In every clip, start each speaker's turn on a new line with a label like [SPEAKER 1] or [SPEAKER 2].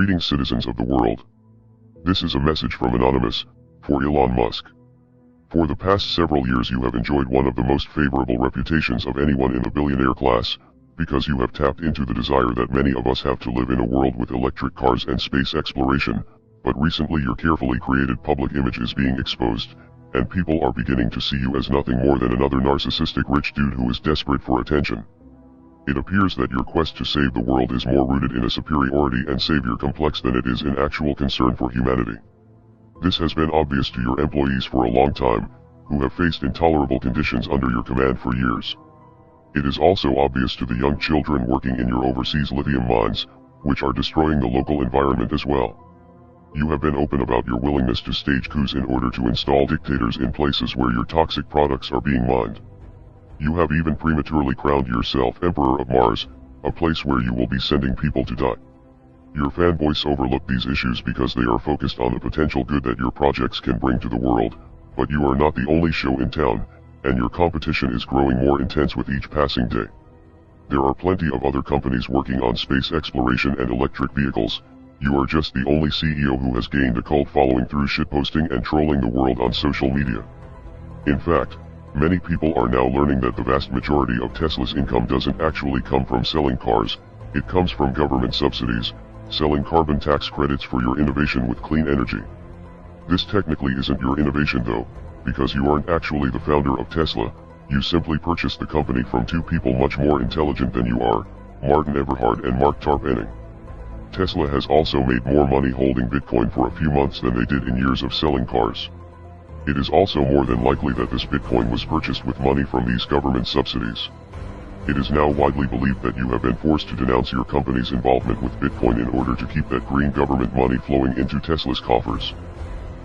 [SPEAKER 1] Greetings, citizens of the world. This is a message from Anonymous, for Elon Musk. For the past several years you have enjoyed one of the most favorable reputations of anyone in the billionaire class, because you have tapped into the desire that many of us have to live in a world with electric cars and space exploration, but recently your carefully created public image is being exposed, and people are beginning to see you as nothing more than another narcissistic rich dude who is desperate for attention. It appears that your quest to save the world is more rooted in a superiority and savior complex than it is in actual concern for humanity. This has been obvious to your employees for a long time, who have faced intolerable conditions under your command for years. It is also obvious to the young children working in your overseas lithium mines, which are destroying the local environment as well. You have been open about your willingness to stage coups in order to install dictators in places where your toxic products are being mined. You have even prematurely crowned yourself Emperor of Mars, a place where you will be sending people to die. Your fanboys overlook these issues because they are focused on the potential good that your projects can bring to the world, but you are not the only show in town, and your competition is growing more intense with each passing day. There are plenty of other companies working on space exploration and electric vehicles. You are just the only CEO who has gained a cult following through shitposting and trolling the world on social media. In fact, many people are now learning that the vast majority of Tesla's income doesn't actually come from selling cars, it comes from government subsidies, selling carbon tax credits for your innovation with clean energy. This technically isn't your innovation though, because you aren't actually the founder of Tesla, you simply purchased the company from two people much more intelligent than you are, Martin Eberhard and Mark Tarpenning. Tesla has also made more money holding Bitcoin for a few months than they did in years of selling cars. It is also more than likely that this Bitcoin was purchased with money from these government subsidies. It is now widely believed that you have been forced to denounce your company's involvement with Bitcoin in order to keep that green government money flowing into Tesla's coffers.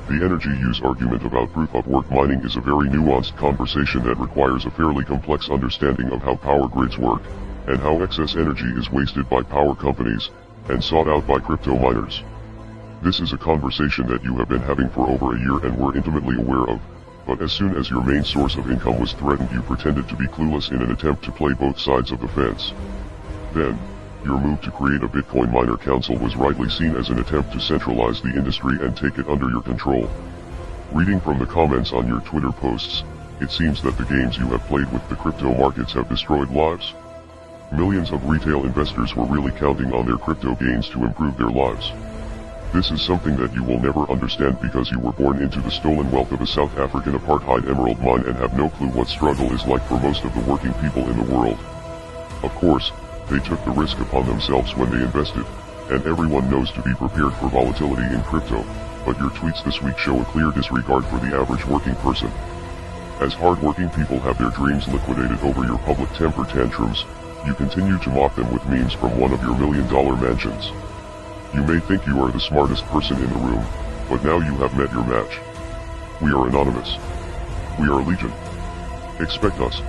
[SPEAKER 1] The energy use argument about proof-of-work mining is a very nuanced conversation that requires a fairly complex understanding of how power grids work, and how excess energy is wasted by power companies, and sought out by crypto miners. This is a conversation that you have been having for over a year and were intimately aware of, but as soon as your main source of income was threatened you pretended to be clueless in an attempt to play both sides of the fence. Then, your move to create a Bitcoin miner council was rightly seen as an attempt to centralize the industry and take it under your control. Reading from the comments on your Twitter posts, it seems that the games you have played with the crypto markets have destroyed lives. Millions of retail investors were really counting on their crypto gains to improve their lives. This is something that you will never understand because you were born into the stolen wealth of a South African apartheid emerald mine and have no clue what struggle is like for most of the working people in the world. Of course, they took the risk upon themselves when they invested, and everyone knows to be prepared for volatility in crypto, but your tweets this week show a clear disregard for the average working person. As hard-working people have their dreams liquidated over your public temper tantrums, you continue to mock them with memes from one of your million-dollar mansions. You may think you are the smartest person in the room, but now you have met your match. We are Anonymous. We are Legion. Expect us.